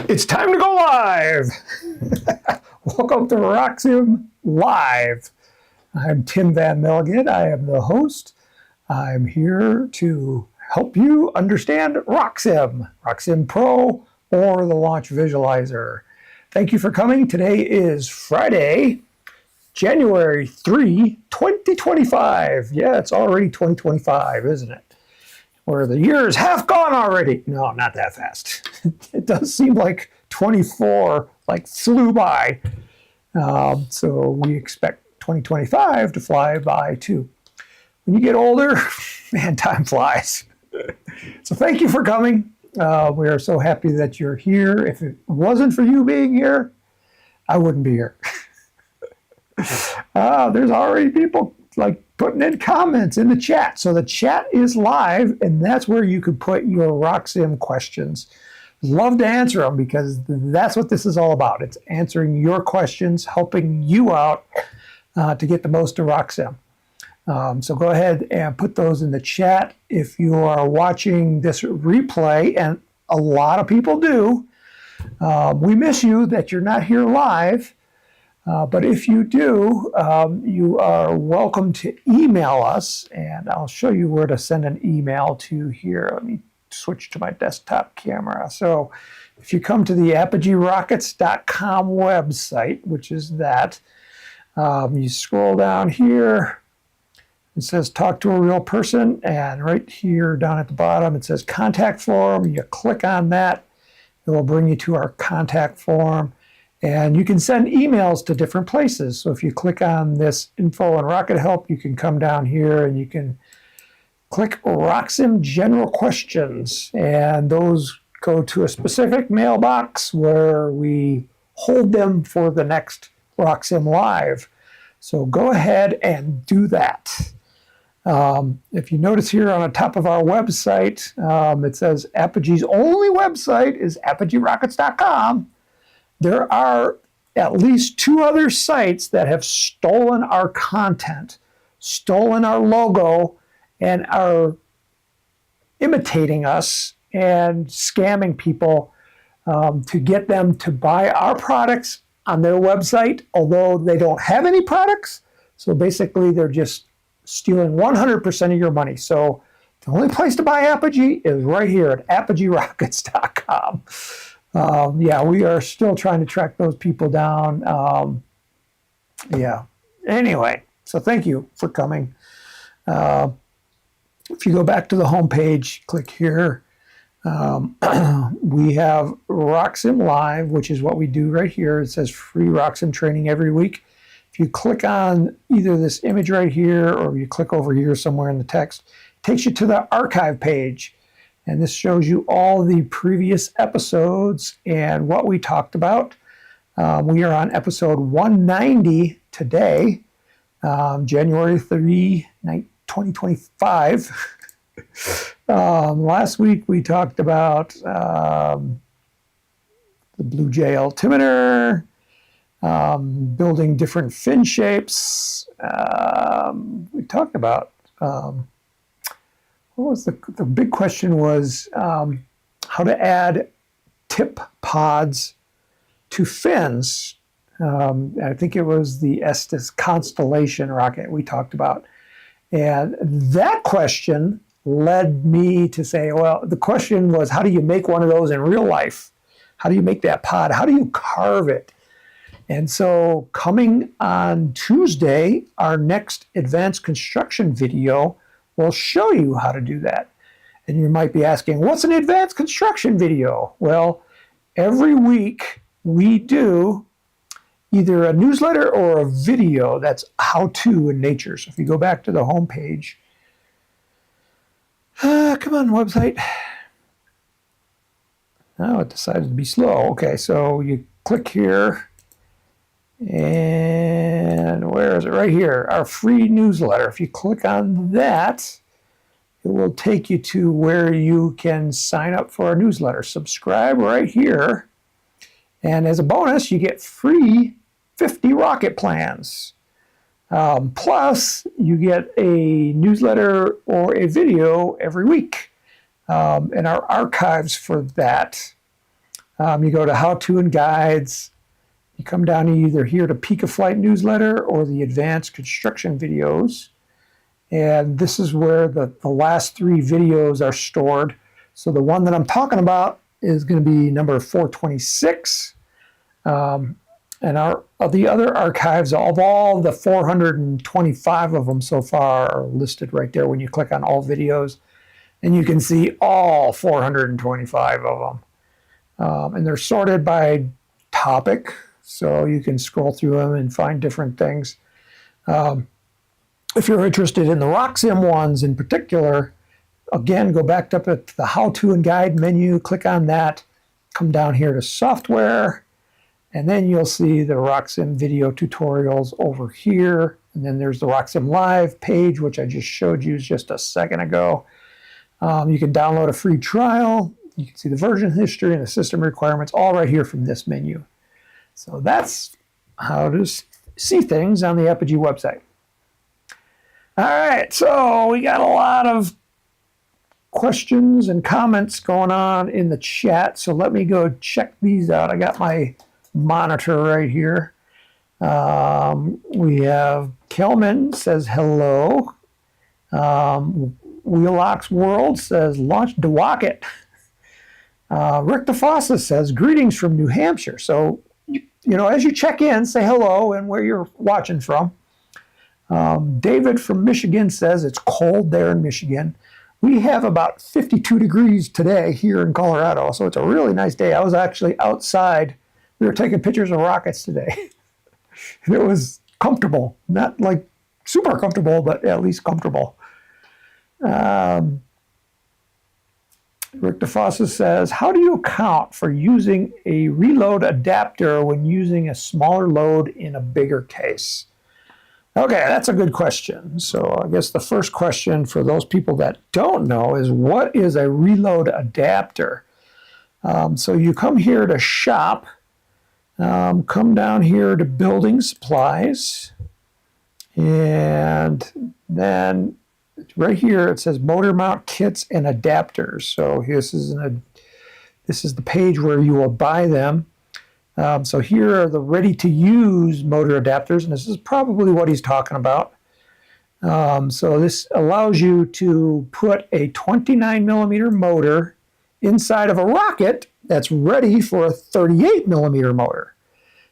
It's time to go live. Welcome to RockSim Live. I'm Tim Van Melgit. I am the host. I'm here to help you understand RockSim, RockSim Pro, or the Launch Visualizer. Thank you for coming. Today is Friday, January 3, 2025. Yeah, it's already 2025, isn't it? Where the year is half gone already. No, not that fast. It does seem like 24 flew by. So we expect 2025 to fly by too. When you get older, man, time flies. So thank you for coming. We are so happy that you're here. If it wasn't for you being here, I wouldn't be here. There's already people putting in comments in the chat. So the chat is live, and that's where you can put your RockSim questions. Love to answer them because that's what this is all about. It's answering your questions, helping you out to get the most of RockSim. So go ahead and put those in the chat. If you are watching this replay, and a lot of people do, we miss you that you're not here live. But if you do, you are welcome to email us, and I'll show you where to send an email to here. Let me switch to my desktop camera. So if you come to the ApogeeRockets.com website, which is that, you scroll down here, it says talk to a real person, and right here down at the bottom it says contact form. You click on that, it will bring you to our contact form. And you can send emails to different places. So if you click on this info and rocket help, you can come down here and you can click RockSim general questions. And those go to a specific mailbox where we hold them for the next RockSim Live. So go ahead and do that. If you notice here on the top of our website, it says Apogee's only website is ApogeeRockets.com. There are at least 2 other sites that have stolen our content, stolen our logo, and are imitating us and scamming people to get them to buy our products on their website, although they don't have any products. So basically, they're just stealing 100% of your money. So the only place to buy Apogee is right here at ApogeeRockets.com. Yeah, we are still trying to track those people down. Yeah. Anyway, so thank you for coming. If you go back to the homepage, click here. We have RockSim Live, which is what we do right here. It says free RockSim training every week. If you click on either this image right here or you click over here somewhere in the text, it takes you to the archive page. And this shows you all the previous episodes and what we talked about. We are on episode 190 today, January 3, 2025. Last week we talked about the Blue Jay altimeter, building different fin shapes. We talked about... what was the big question was how to add tip pods to fins. I think it was the Estes Constellation rocket we talked about. And that question led me to say, well, the question was, how do you make one of those in real life? How do you make that pod? How do you carve it? And so coming on Tuesday, our next advanced construction video will show you how to do that. And you might be asking, what's an advanced construction video? Well, every week we do either a newsletter or a video that's how-to in nature. So if you go back to the home page, come on, website. Oh, it decided to be slow. Okay, so you click here, and where is it? Right here, our free newsletter. If you click on that, it will take you to where you can sign up for our newsletter. Subscribe right here, and as a bonus, you get free 50 rocket plans. Plus, you get a newsletter or a video every week. And our archives for that You go to how-to and guides. You come down either here to Peak of Flight newsletter or the advanced construction videos. And this is where the last 3 videos are stored. So the one that I'm talking about is going to be number 426. And the other archives of all the 425 of them so far are listed right there when you click on all videos. And you can see all 425 of them. And they're sorted by topic. So you can scroll through them and find different things. If you're interested in the RockSim ones in particular, again, go back up at the how-to and guide menu, click on that, come down here to software, and then you'll see the RockSim video tutorials over here. And then there's the RockSim Live page, which I just showed you just a second ago. You can download a free trial. You can see the version history and the system requirements all right here from this menu. So that's how to see things on the Apogee website. All right, so we got a lot of questions and comments going on in the chat. So let me go check these out. I got my monitor right here. We have Kelman says hello. Wheelox World says launch DeWalkett. Rick DeFossa says greetings from New Hampshire. So, as you check in, say hello and where you're watching from. David from Michigan says it's cold there in Michigan. We have about 52 degrees today here in Colorado, so it's a really nice day. I was actually outside. We were taking pictures of rockets today. It was comfortable, not like super comfortable, but at least comfortable. Rick DeFossa says, how do you account for using a reload adapter when using a smaller load in a bigger case? Okay, that's a good question. So I guess the first question for those people that don't know is, what is a reload adapter? So you come here to shop, come down here to building supplies, and then right here it says motor mount kits and adapters. So this is the page where you will buy them. So here are the ready-to-use motor adapters, and this is probably what he's talking about. So this allows you to put a 29 millimeter motor inside of a rocket that's ready for a 38 millimeter motor.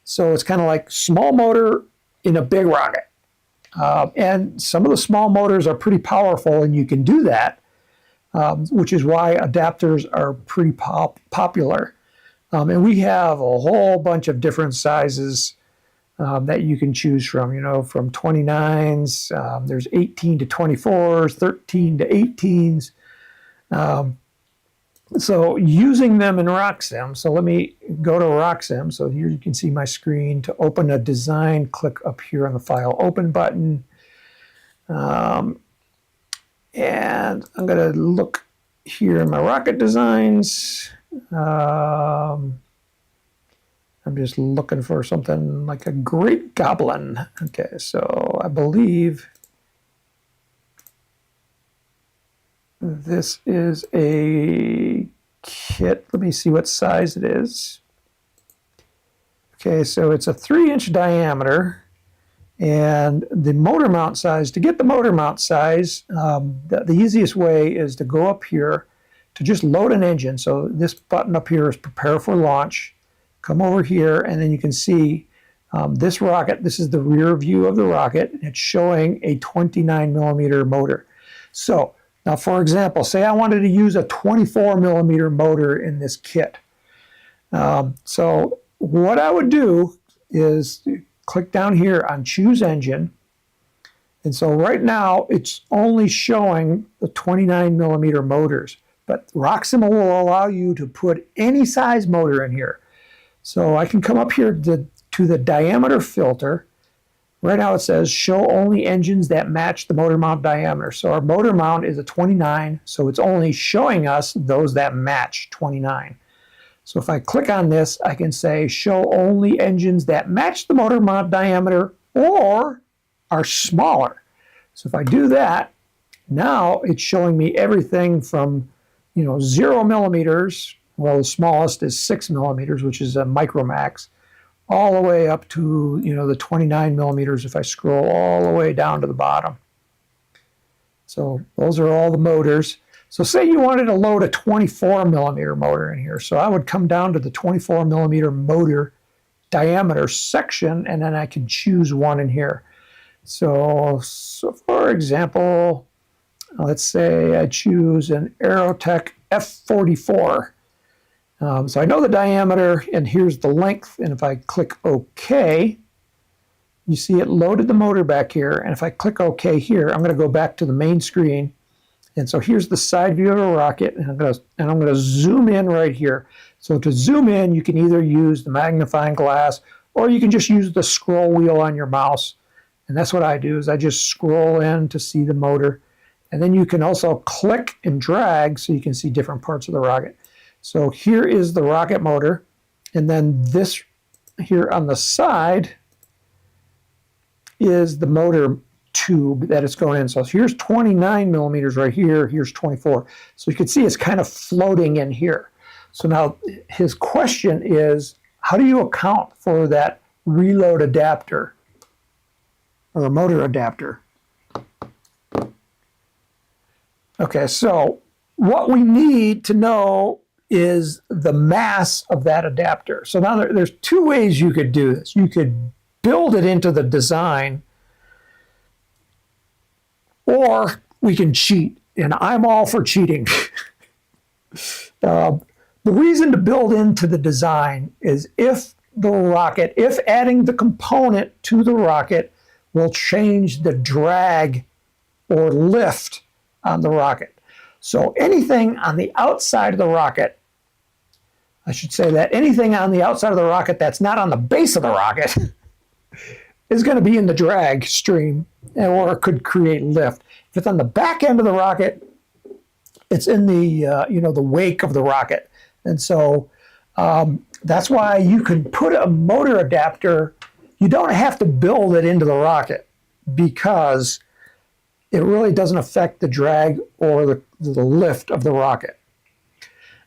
So it's kind of like small motor in a big rocket. And some of the small motors are pretty powerful, and you can do that, which is why adapters are pretty popular. And we have a whole bunch of different sizes that you can choose from, from 29s, there's 18 to 24s, 13 to 18s. So using them in RockSim, so let me go to RockSim. So here you can see my screen. To open a design, click up here on the File Open button. And I'm going to look here in my rocket designs. I'm just looking for something like a Great Goblin. Okay, so I believe this is a kit. Let me see what size it is. Okay, so it's a 3-inch diameter, and the motor mount size, to get the motor mount size, the easiest way is to go up here to just load an engine. So this button up here is prepare for launch. Come over here, and then you can see this rocket. This is the rear view of the rocket. It's showing a 29 millimeter motor. So now, for example, say I wanted to use a 24 millimeter motor in this kit. So what I would do is click down here on Choose Engine. And so right now, it's only showing the 29 millimeter motors. But RockSim will allow you to put any size motor in here. So I can come up here to the diameter filter. Right now it says show only engines that match the motor mount diameter. So our motor mount is a 29, so it's only showing us those that match 29. So if I click on this, I can say show only engines that match the motor mount diameter or are smaller. So if I do that, now it's showing me everything from 0 millimeters Well, the smallest is 6 millimeters, which is a micromax, all the way up to, the 29 millimeters if I scroll all the way down to the bottom. So those are all the motors. So say you wanted to load a 24 millimeter motor in here. So I would come down to the 24 millimeter motor diameter section, and then I can choose one in here. So for example, let's say I choose an Aerotech F44. So I know the diameter, and here's the length. And if I click OK, you see it loaded the motor back here. And if I click OK here, I'm going to go back to the main screen. And so here's the side view of a rocket, and I'm going to zoom in right here. So to zoom in, you can either use the magnifying glass, or you can just use the scroll wheel on your mouse. And that's what I do, is I just scroll in to see the motor. And then you can also click and drag so you can see different parts of the rocket. So here is the rocket motor, and then this here on the side is the motor tube that it's going in. So here's 29 millimeters right here, here's 24. So you can see it's kind of floating in here. So now his question is, how do you account for that reload adapter or motor adapter? Okay, so what we need to know is the mass of that adapter. So now there's two ways you could do this. You could build it into the design, or we can cheat, and I'm all for cheating. The reason to build into the design is if adding the component to the rocket will change the drag or lift on the rocket. So anything on the outside of the rocket, I should say that anything on the outside of the rocket that's not on the base of the rocket is going to be in the drag stream, or it could create lift. If it's on the back end of the rocket, it's in the the wake of the rocket. And so that's why you can put a motor adapter. You don't have to build it into the rocket, because it really doesn't affect the drag or the lift of the rocket.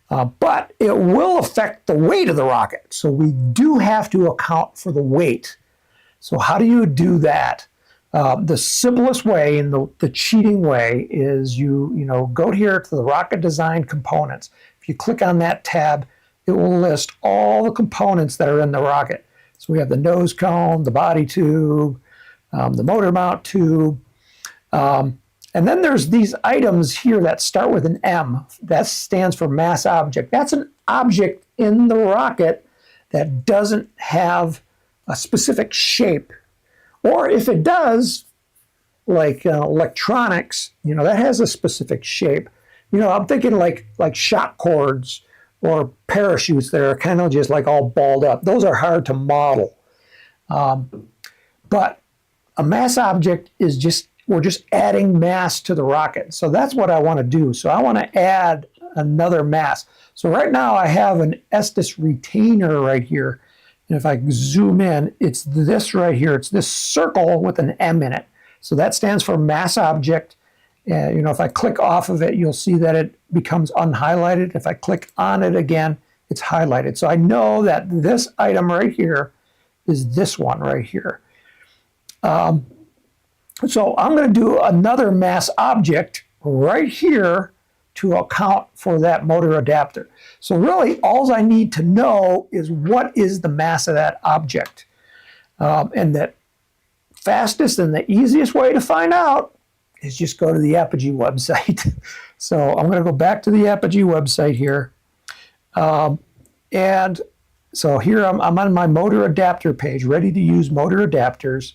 But it will affect the weight of the rocket. So we do have to account for the weight. So how do you do that? The simplest way, and the cheating way, is you go here to the rocket design components. If you click on that tab, it will list all the components that are in the rocket. So we have the nose cone, the body tube, the motor mount tube, and then there's these items here that start with an M. That stands for mass object. That's an object in the rocket that doesn't have a specific shape. Or if it does, like electronics, that has a specific shape. I'm thinking like shock cords or parachutes that are kind of just like all balled up. Those are hard to model. But a mass object is we're just adding mass to the rocket. So that's what I want to do. So I want to add another mass. So right now I have an Estes retainer right here. And if I zoom in, it's this right here. It's this circle with an M in it. So that stands for mass object. If I click off of it, you'll see that it becomes unhighlighted. If I click on it again, it's highlighted. So I know that this item right here is this one right here. So I'm going to do another mass object right here to account for that motor adapter. So really, all I need to know is what is the mass of that object. And that fastest and the easiest way to find out is just go to the Apogee website. So I'm going to go back to the Apogee website here. And so here I'm on my motor adapter page, ready to use motor adapters.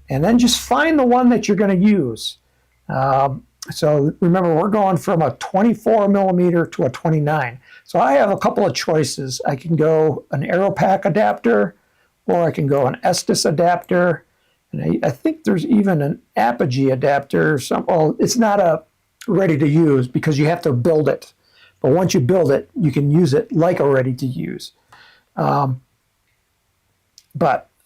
And then just find the one that you're going to use. So remember, we're going from a 24 millimeter to a 29. So I have a couple of choices. I can go an Aeropack adapter, or I can go an Estes adapter. And I think there's even an Apogee adapter. It's not a ready to use because you have to build it. But once you build it, you can use it like a ready to use. But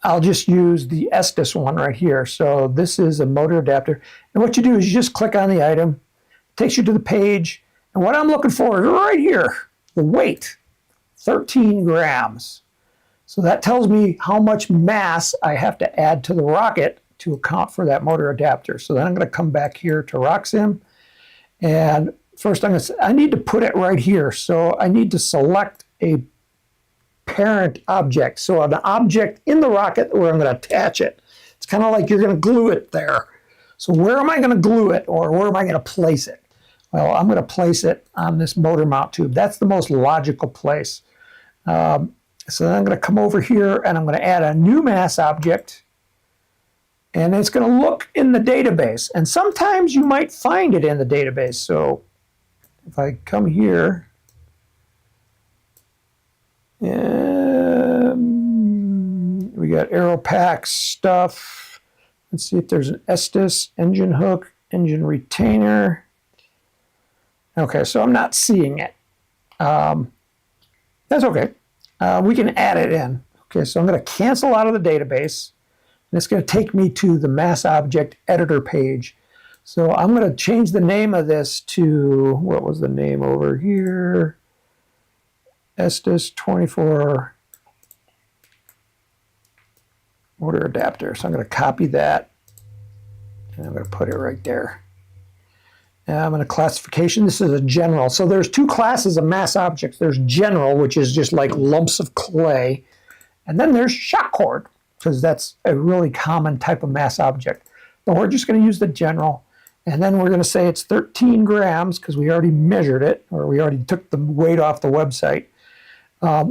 I'll just use the Estes one right here. So this is a motor adapter. And what you do is you just click on the item, it takes you to the page. And what I'm looking for is right here. the weight, 13 grams. So that tells me how much mass I have to add to the rocket to account for that motor adapter. So then I'm going to come back here to RockSim, and first I need to put it right here. So I need to select a parent object. So an object in the rocket where I'm going to attach it. It's kind of like you're going to glue it there. So where am I going to glue it, or where am I going to place it? Well, I'm going to place it on this motor mount tube. That's the most logical place. So then I'm going to come over here and I'm going to add a new mass object, and it's going to look in the database. And sometimes you might find it in the database. So if I come here, and we got aero pack stuff. Let's see if there's an Estes, engine hook, engine retainer. Okay, so I'm not seeing it. That's okay. We can add it in. Okay, so I'm going to cancel out of the database, and it's going to take me to the mass object editor page. So I'm going to change the name of this to, what was the name over here? Estes 24 motor adapter. So I'm going to copy that, and I'm going to put it right there. I'm in a classification. This is a general. So there's two classes of mass objects. There's general, which is just like lumps of clay. And then there's shock cord, because that's a really common type of mass object. But we're just going to use the general. And then we're going to say it's 13 grams, because we already measured it, or we already took the weight off the website.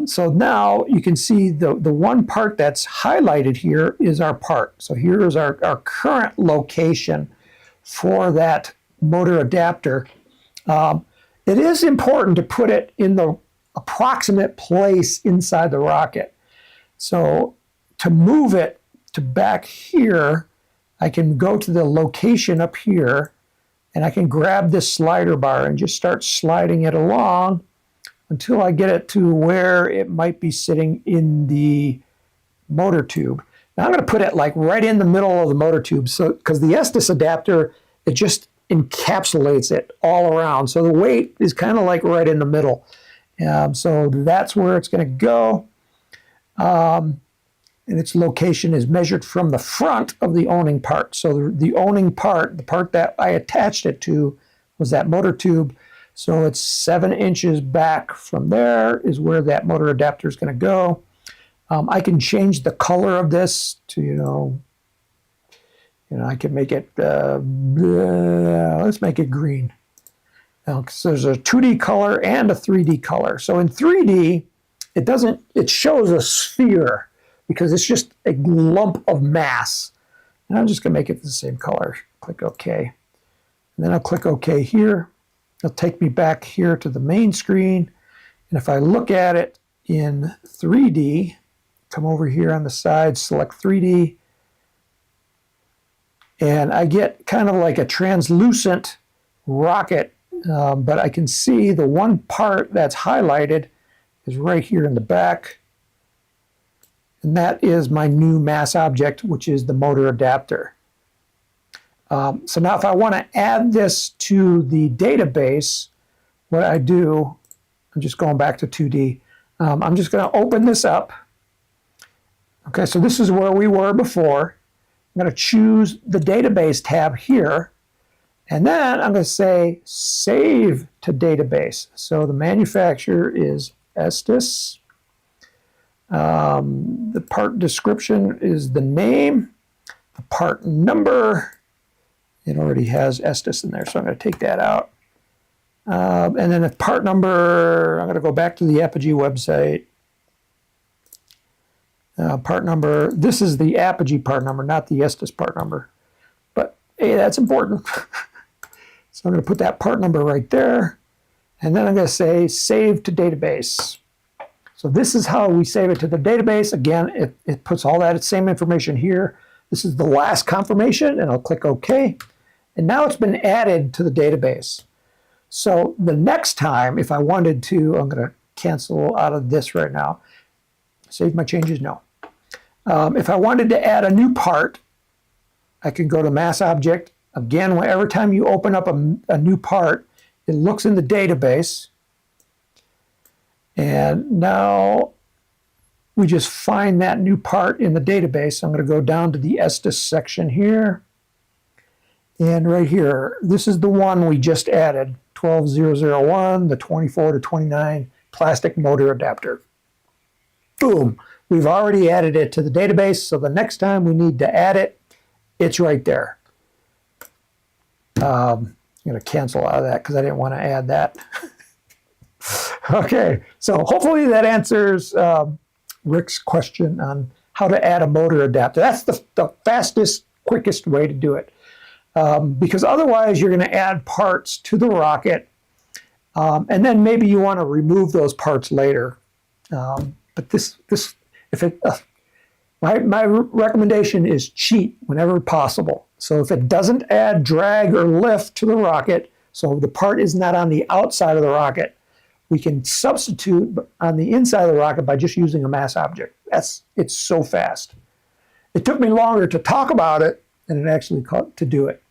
So now you can see the one part that's highlighted here is our part. So here is our current location for that motor adapter. It is important to put it in the approximate place inside the rocket. So to move it to back here, I can go to the location up here, and I can grab this slider bar and just start sliding it along until I get it to where it might be sitting in the motor tube. Now I'm going to put it like right in the middle of the motor tube, so because the Estes adapter, it just encapsulates it all around. So the weight is kind of like right in the middle. So that's where it's going to go. And its location is measured from the front of the owning part. So the owning part, the part that I attached it to, was that motor tube. So it's 7 inches back from there is where that motor adapter is going to go. I can change the color of this to, I can make it, let's make it green. Now, so there's a 2D color and a 3D color. So in 3D, it shows a sphere because it's just a lump of mass. And I'm just going to make it the same color. Click OK. And then I'll click OK here. It'll take me back here to the main screen. And if I look at it in 3D, come over here on the side, select 3D, and I get kind of like a translucent rocket, but I can see the one part that's highlighted is right here in the back. And that is my new mass object, which is the motor adapter. So now if I want to add this to the database, what I do, I'm just going back to 2D. I'm just going to open this up. Okay, so this is where we were before. I'm going to choose the database tab here, and then I'm going to say save to database. So the manufacturer is Estes. The part description is the name, the part number. It already has Estes in there, so I'm going to take that out. And then the part number, I'm going to go back to the Apogee website. Part number, this is the Apogee part number, not the Estes part number. But hey, that's important. So I'm going to put that part number right there. And then I'm going to say save to database. So this is how we save it to the database. Again, it puts all that same information here. This is the last confirmation, and I'll click OK. And now it's been added to the database. So the next time, if I wanted to, I'm going to cancel out of this right now. Save my changes? No. If I wanted to add a new part, I can go to Mass Object. Again, every time you open up a new part, it looks in the database. And now we just find that new part in the database. I'm going to go down to the Estes section here. And right here, this is the one we just added, 12001, the 24 to 29 plastic motor adapter. Boom. We've already added it to the database, so the next time we need to add it, it's right there. I'm going to cancel out of that because I didn't want to add that. Okay, so hopefully that answers Rick's question on how to add a motor adapter. That's the fastest, quickest way to do it. Because otherwise you're going to add parts to the rocket, and then maybe you want to remove those parts later. But my recommendation is cheat whenever possible. So if it doesn't add drag or lift to the rocket, so the part is not on the outside of the rocket, we can substitute on the inside of the rocket by just using a mass object. It's so fast. It took me longer to talk about it than it actually to do it.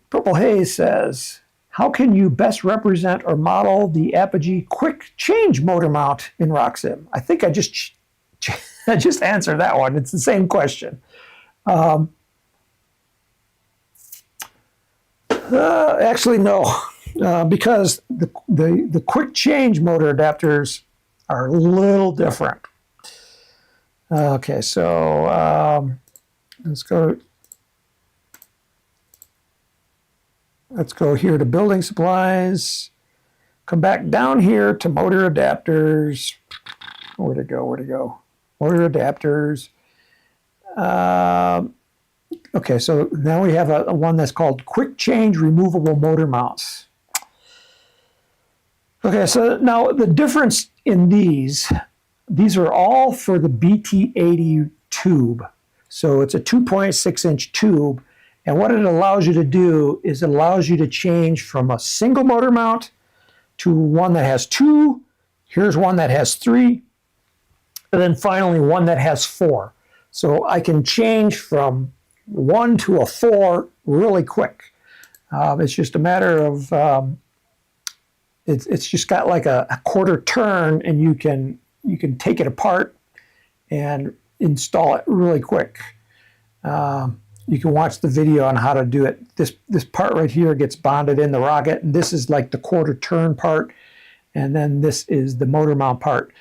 Purple Haze says, how can you best represent or model the Apogee quick change motor mount in RockSim? I think I just answered that one. It's the same question. Actually, no, because the quick change motor adapters are a little different. Okay, so let's go here to building supplies, come back down here to motor adapters. Where'd it go? Motor adapters. Okay, so now we have a one that's called quick change removable motor mounts. Okay, so now the difference in these are all for the BT80 tube. So it's a 2.6-inch tube. And what it allows you to do is it allows you to change from a single motor mount to one that has 2. Here's one that has 3. And then finally one that has 4. So I can change from 1 to a 4 really quick. It's just a matter of, it's just got like a quarter turn, and you can take it apart and install it really quick. You can watch the video on how to do it. This part right here gets bonded in the rocket, and this is like the quarter turn part, and then this is the motor mount part.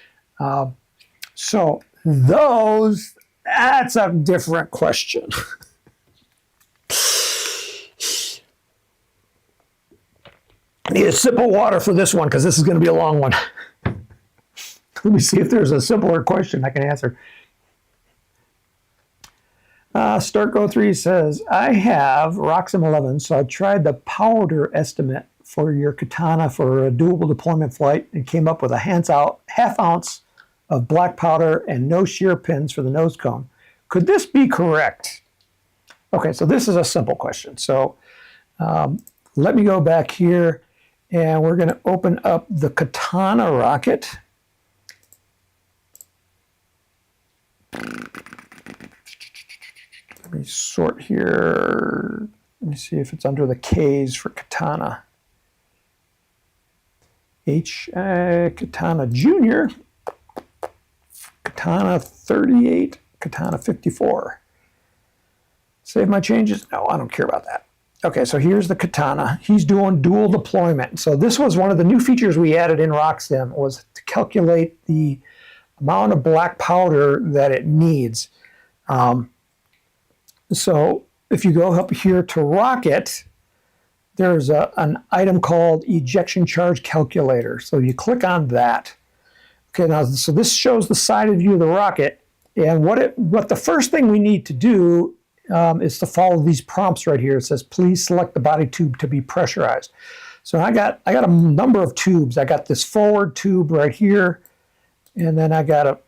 So that's a different question. I need a sip of water for this one because this is going to be a long one. Let me see if there's a simpler question I can answer. Startgo3 says, I have RockSim 11, so I tried the powder estimate for your Katana for a doable deployment flight and came up with a half ounce of black powder and no shear pins for the nose cone. Could this be correct? Okay, so this is a simple question. So let me go back here, and we're going to open up the Katana rocket. Let me sort here. Let me see if it's under the K's for Katana. Katana Junior, Katana 38, Katana 54. Save my changes? No, I don't care about that. Okay, so here's the Katana. He's doing dual deployment. So this was one of the new features we added in RockSim, was to calculate the amount of black powder that it needs. So if you go up here to Rocket, there's an item called Ejection Charge Calculator. So you click on that. Okay, now, so this shows the side view of the rocket. And what the first thing we need to do is to follow these prompts right here. It says, please select the body tube to be pressurized. So I got a number of tubes. I got this forward tube right here. And then I got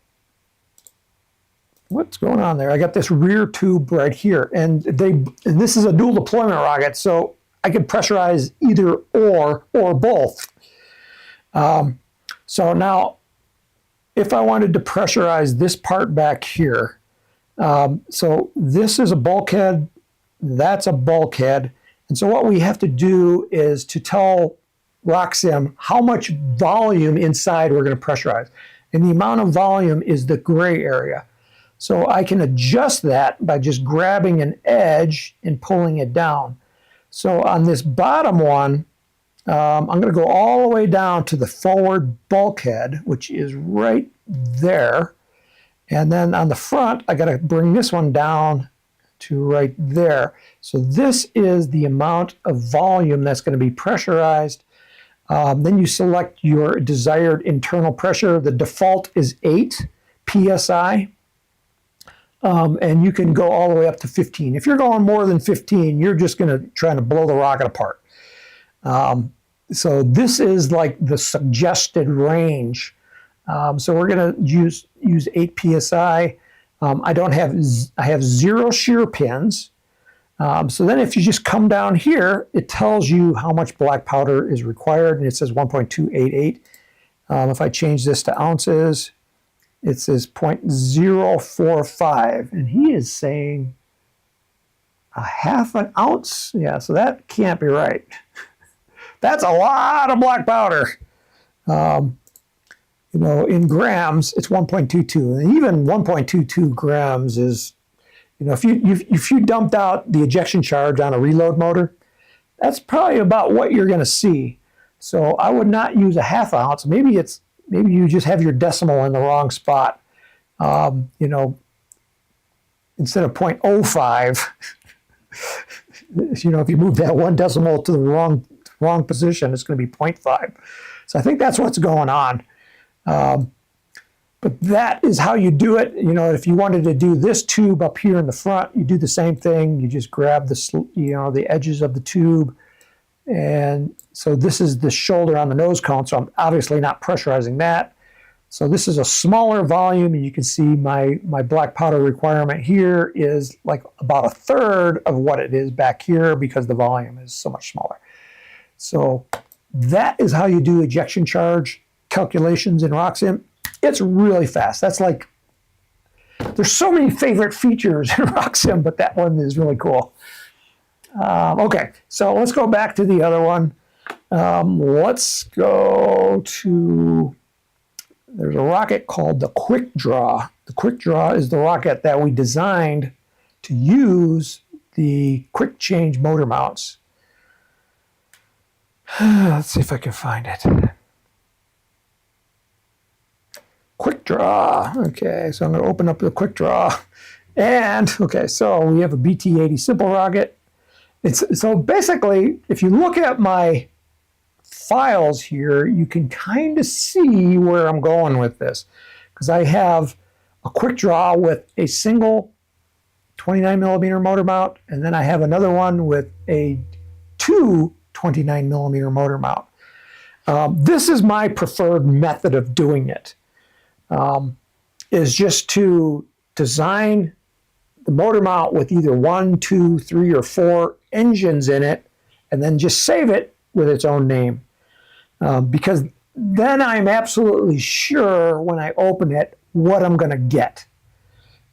what's going on there? I got this rear tube right here. And this is a dual deployment rocket, so I could pressurize either or both. So now, if I wanted to pressurize this part back here, so this is a bulkhead, that's a bulkhead. And so what we have to do is to tell RockSim how much volume inside we're going to pressurize. And the amount of volume is the gray area. So I can adjust that by just grabbing an edge and pulling it down. So on this bottom one, I'm going to go all the way down to the forward bulkhead, which is right there. And then on the front, I got to bring this one down to right there. So this is the amount of volume that's going to be pressurized. Then you select your desired internal pressure. The default is 8 psi. And you can go all the way up to 15. If you're going more than 15, you're just going to try to blow the rocket apart. So this is like the suggested range. So we're going to use 8 psi. I have 0 shear pins. So then if you just come down here, it tells you how much black powder is required, and it says 1.288. If I change this to ounces, it says 0.045, and he is saying a half an ounce. Yeah, so that can't be right. That's a lot of black powder. In grams, it's 1.22, and even 1.22 grams is, if you dumped out the ejection charge on a reload motor, that's probably about what you're going to see. So I would not use a half ounce. Maybe you just have your decimal in the wrong spot. Instead of 0.05, if you move that one decimal to the wrong position, it's going to be 0.5. So I think that's what's going on. But that is how you do it. If you wanted to do this tube up here in the front, you do the same thing. You just grab the edges of the tube. And so this is the shoulder on the nose cone, so I'm obviously not pressurizing that. So this is a smaller volume, and you can see my black powder requirement here is like about 1/3 of what it is back here because the volume is so much smaller. So that is how you do ejection charge calculations in RockSim. It's really fast. That's like, there's so many favorite features in RockSim, but that one is really cool. Okay, so let's go back to the other one. Let's go to, there's a rocket called the Quick Draw. The Quick Draw is the rocket that we designed to use the quick change motor mounts. Let's see if I can find it. Quick Draw. Okay, so I'm going to open up the Quick Draw. And, okay, so we have a BT-80 simple rocket. So basically, if you look at my files here, you can kind of see where I'm going with this. Because I have a Quick Draw with a single 29mm motor mount, and then I have another one with two 29mm motor mount. This is my preferred method of doing it. Is just to design the motor mount with either 1, 2, 3, or 4 engines in it, and then just save it with its own name. Because then I'm absolutely sure when I open it what I'm going to get.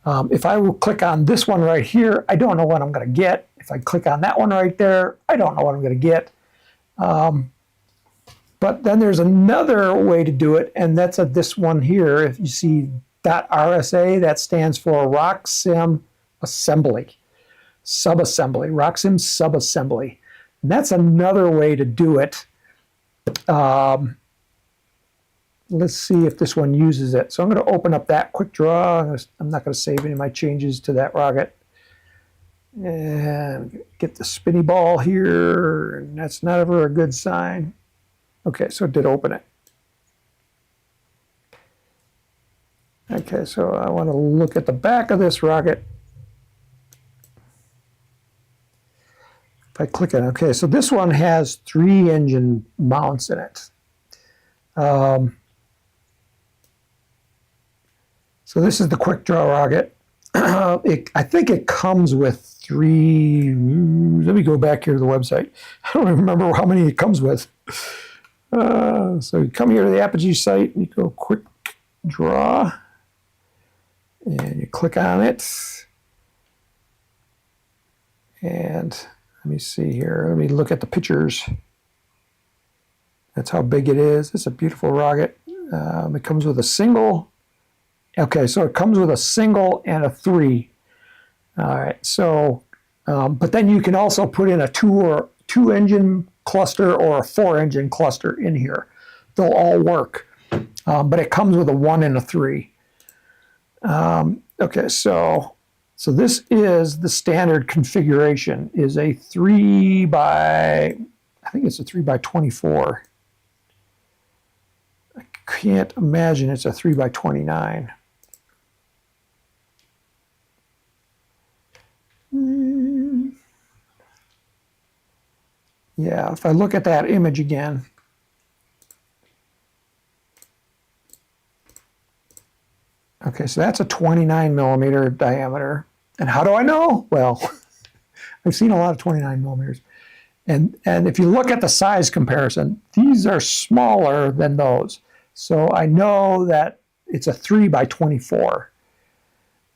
If I will click on this one right here, I don't know what I'm going to get. If I click on that one right there, I don't know what I'm going to get. But then there's another way to do it, and that's this one here. If you see .rsa, that stands for RockSim Assembly, Subassembly, RockSim Subassembly. And that's another way to do it. Let's see if this one uses it. So I'm going to open up that Quick Draw. I'm not going to save any of my changes to that rocket. And get the spinny ball here, and that's not ever a good sign. Okay, so it did open it. Okay, so I want to look at the back of this rocket. If I click it, okay, so this one has 3 engine mounts in it. So this is the Quick Draw rocket. I think it comes with 3, let me go back here to the website. I don't remember how many it comes with. So you come here to the Apogee site, and you go Quick Draw, and you click on it. And let me see here, let me look at the pictures. That's how big it is. It's a beautiful rocket. It comes with a single. Okay, so it comes with a single and a 3. All right, so, but then you can also put in a 2 engine cluster or a 4 engine cluster in here. They'll all work, but it comes with a 1 and a 3. Okay, so this is the standard configuration. Is a 3 by, I think it's a 3 by 24. I can't imagine it's a 3 by 29. Yeah, if I look at that image again, okay, so that's a 29 millimeter diameter. And how do I know? Well, I've seen a lot of 29 millimeters. And if you look at the size comparison, these are smaller than those. So I know that it's a 3 by 24.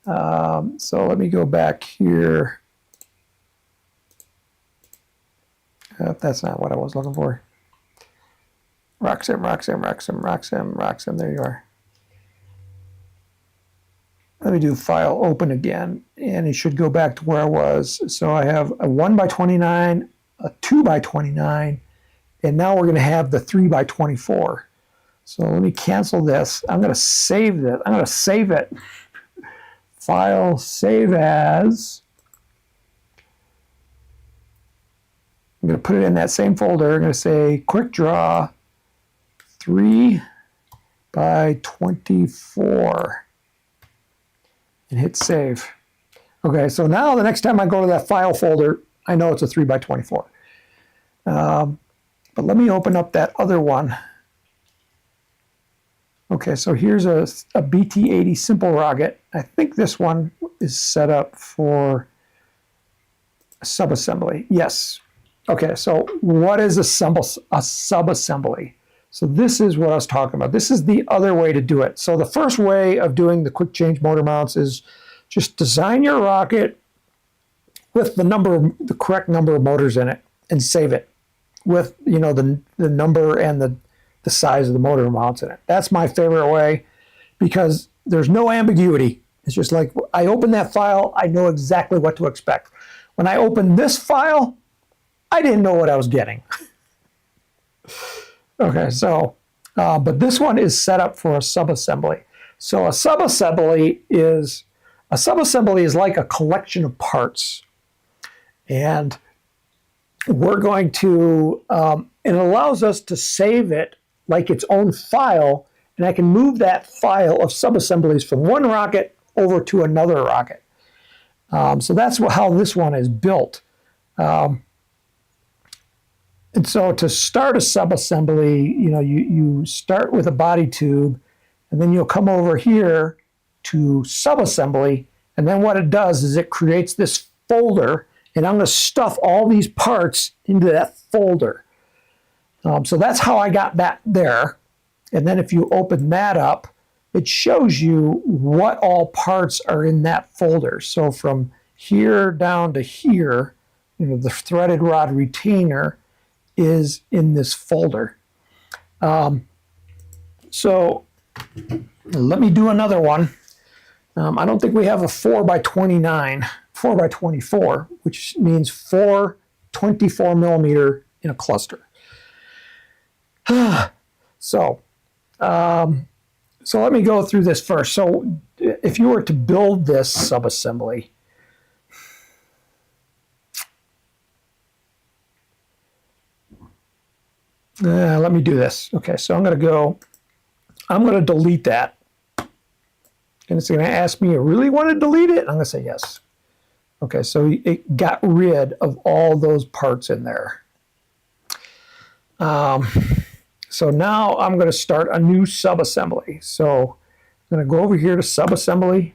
So let me go back here. That's not what I was looking for. RockSim, RockSim, RockSim, RockSim, RockSim. There you are. Let me do file open again, and it should go back to where I was. So I have a 1 by 29, a 2 by 29, and now we're going to have the 3 by 24. So let me cancel this. I'm going to save this. I'm going to save it. File, save as. I'm going to put it in that same folder. I'm going to say quick draw 3 by 24 and hit save. Okay, so now the next time I go to that file folder, I know it's a 3 by 24. But let me open up that other one. Okay, so here's a BT-80 simple rocket. I think this one is set up for subassembly. Yes. Okay, so what is a subassembly? So this is what I was talking about. This is the other way to do it. So the first way of doing the quick change motor mounts is just design your rocket with the correct number of motors in it and save it with the number and the size of the motor mounts in it. That's my favorite way because there's no ambiguity. It's just like I open that file, I know exactly what to expect. When I open this file, I didn't know what I was getting. Okay, so, but this one is set up for a subassembly. So a subassembly is like a collection of parts. And we're going to, it allows us to save it like its own file, and I can move that file of subassemblies from one rocket over to another rocket. So that's how this one is built. And so to start a subassembly, you start with a body tube, and then you'll come over here to subassembly, and then what it does is it creates this folder, and I'm going to stuff all these parts into that folder. So that's how I got that there. And then if you open that up, it shows you what all parts are in that folder. So from here down to here, the threaded rod retainer is in this folder. So let me do another one. I don't think we have a 4 by 29, 4 by 24, which means 4 24 millimeter in a cluster. So let me go through this first. So if you were to build this subassembly, let me do this. Okay, so I'm going to delete that. And it's going to ask me, you really want to delete it? I'm going to say yes. Okay, so it got rid of all those parts in there. So now I'm going to start a new subassembly. So I'm going to go over here to subassembly.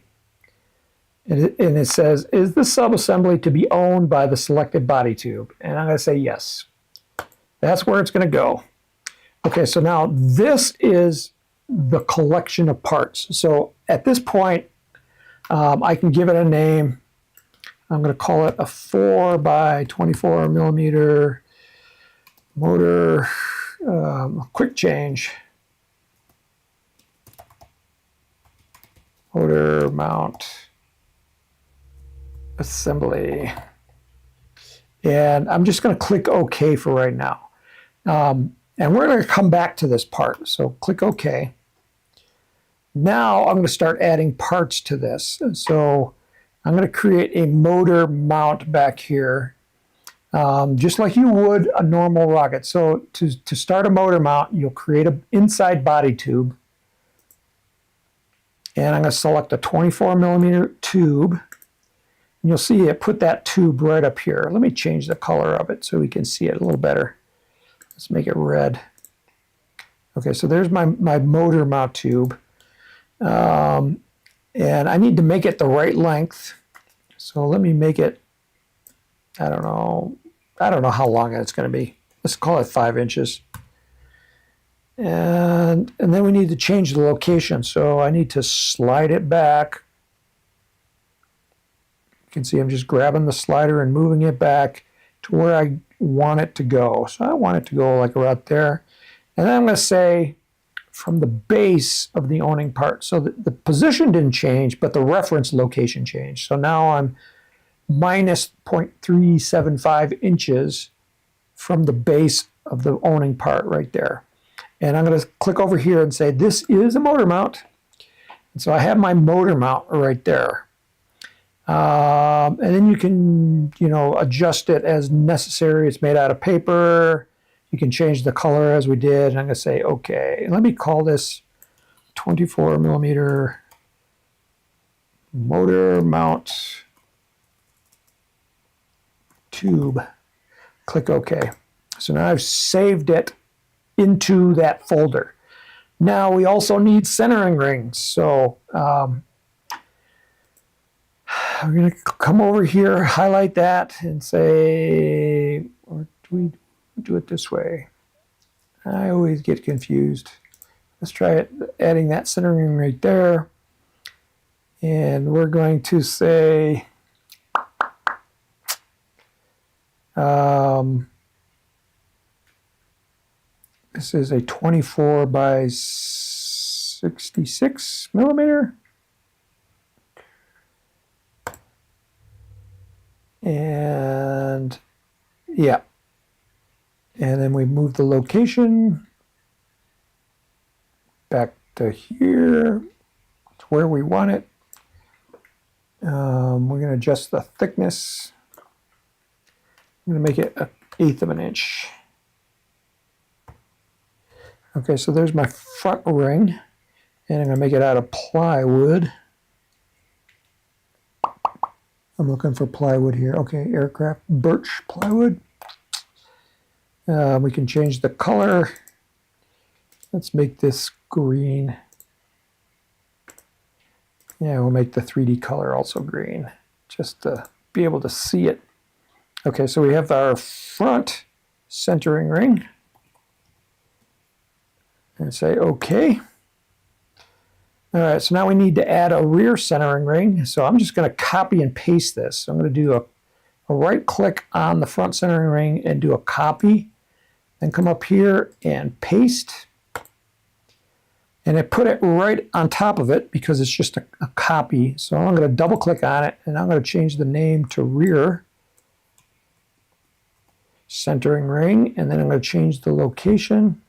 And it says, is the subassembly to be owned by the selected body tube? And I'm going to say yes. That's where it's going to go. Okay, so now this is the collection of parts. So at this point, I can give it a name. I'm going to call it a 4 by 24 millimeter motor quick change. Motor mount assembly. And I'm just going to click OK for right now. And we're going to come back to this part. So click OK. Now I'm going to start adding parts to this. So I'm going to create a motor mount back here, just like you would a normal rocket. So to start a motor mount, you'll create an inside body tube. And I'm going to select a 24 millimeter tube. And you'll see it put that tube right up here. Let me change the color of it so we can see it a little better. Let's make it red. Okay, so there's my motor mount tube. And I need to make it the right length. So let me make it, I don't know how long it's going to be. Let's call it 5 inches. And then we need to change the location. So I need to slide it back. You can see I'm just grabbing the slider and moving it back to where I want it to go. So I want it to go like right there. And then I'm going to say from the base of the owning part. So the position didn't change, but the reference location changed. So now I'm minus 0.375 inches from the base of the owning part right there. And I'm going to click over here and say, this is a motor mount. And so I have my motor mount right there. And then you can, adjust it as necessary. It's made out of paper. You can change the color as we did. And I'm going to say, okay, let me call this 24 millimeter motor mount tube. Click OK. So now I've saved it into that folder. Now we also need centering rings. So we're going to come over here, highlight that, and say, or do we do it this way? I always get confused. Let's try it, adding that centering right there. And we're going to say, this is a 24 by 66 millimeter. And yeah. And then we move the location back to here. It's where we want it. We're going to adjust the thickness. I'm going to make it 1/8 of an inch. Okay, so there's my front ring, and I'm going to make it out of plywood. I'm looking for plywood here. Okay, aircraft birch plywood. We can change the color. Let's make this green. Yeah, we'll make the 3D color also green, just to be able to see it. Okay, so we have our front centering ring. And say OK. All right, so now we need to add a rear centering ring. So I'm just going to copy and paste this. So I'm going to do a right click on the front centering ring and do a copy. Then come up here and paste. And I put it right on top of it because it's just a copy. So I'm going to double click on it and I'm going to change the name to rear centering ring. And then I'm going to change the location.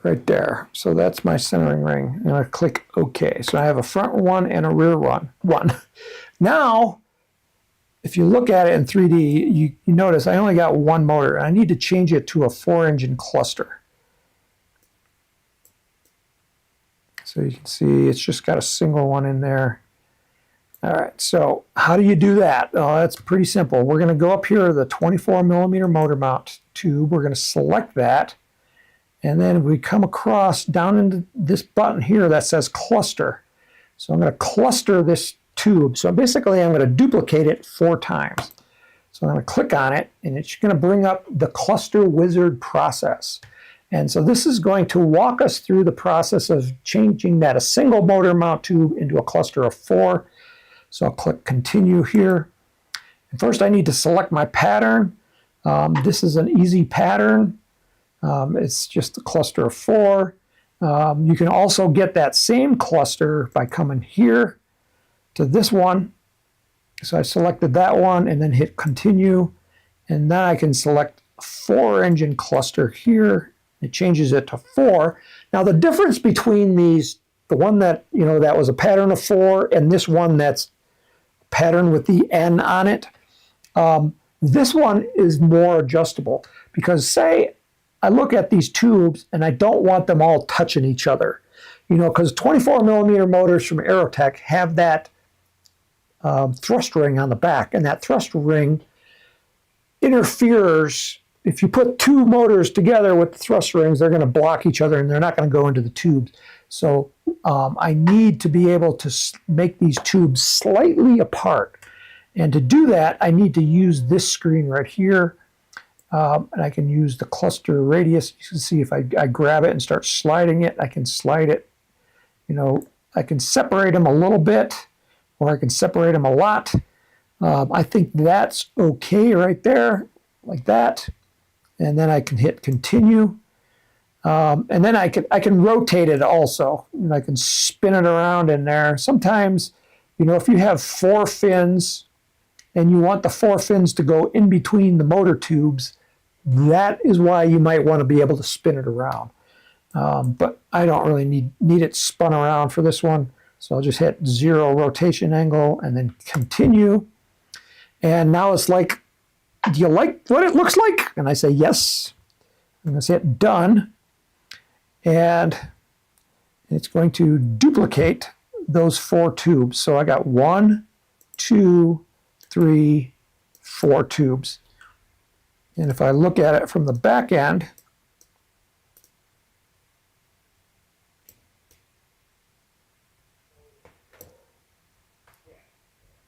Right there. So that's my centering ring. And I click OK. So I have a front one and a rear one. Now, if you look at it in 3D, you notice I only got one motor. And I need to change it to a 4-engine cluster. So you can see it's just got a single one in there. All right, so how do you do that? Oh, that's pretty simple. We're going to go up here to the 24 millimeter motor mount tube. We're going to select that. And then we come across down into this button here that says cluster. So I'm going to cluster this tube. So basically I'm going to duplicate it 4 times. So I'm going to click on it and it's going to bring up the cluster wizard process. And so this is going to walk us through the process of changing that a single motor mount tube into a cluster of 4. So I'll click continue here. And first I need to select my pattern. This is an easy pattern. It's just a cluster of 4. You can also get that same cluster by coming here to this one. So I selected that one and then hit continue. And then I can select a 4-engine cluster here. It changes it to 4. Now the difference between these, the one that, that was a pattern of 4 and this one that's pattern with the N on it, this one is more adjustable because say I look at these tubes and I don't want them all touching each other, because 24mm motors from Aerotech have that thrust ring on the back, and that thrust ring interferes. If you put 2 motors together with the thrust rings, they're going to block each other and they're not going to go into the tubes. So I need to be able to make these tubes slightly apart. And to do that, I need to use this screen right here. And I can use the cluster radius. You can see if I grab it and start sliding it, I can slide it. I can separate them a little bit, or I can separate them a lot. I think that's okay right there, like that. And then I can hit continue. And then I can rotate it also. And I can spin it around in there. Sometimes, if you have 4 fins and you want the 4 fins to go in between the motor tubes, that is why you might want to be able to spin it around. But I don't really need it spun around for this one. So I'll just hit 0 rotation angle and then continue. And now it's like, do you like what it looks like? And I say yes. I'm going to hit done. And it's going to duplicate those 4 tubes. So I got 1, 2, 3, 4 tubes. And if I look at it from the back end,